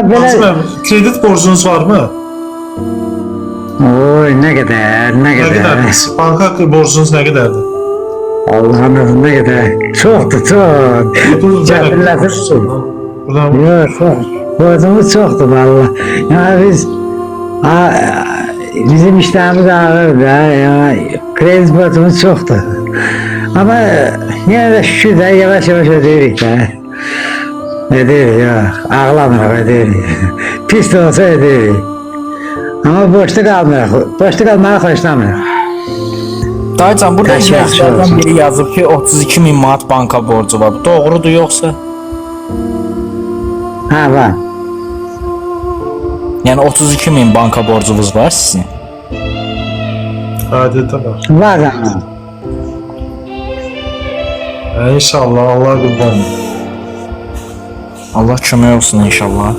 Belə Kredit borcunuz var mı? oy nə qədər, nə Ne qədər. kadardır? Banka borcunuz ne kadardır? Allah'ım nə qədər. Çoxdur, çox. Gətirləsin. Buradan Yox, çox. Borcumuz çoxdur valla. Yəni bizim işlərimiz ağırdır da. Yəni kredi borcumuz çoxdur. Ama yenə də şükür də yavaş-yavaş ödeyirik də. Ödeyirik, yox. Ağlamırıq, ödeyirik. Pis də olsa ödeyirik. Ama boşda qalmırıq. Boşda qalmağı xoşlamırıq. Dayıcan, burada Kaç yaxşı izləyicilərdən olsun. biri yazıb ki 32 min manat banka borcu var. Doğrudur yoxsa? Ha, var. Yəni 32 min banka borcunuz var sizin. adeta var. Var ama. İnşallah Allah kurban. Allah kömək olsun inşallah.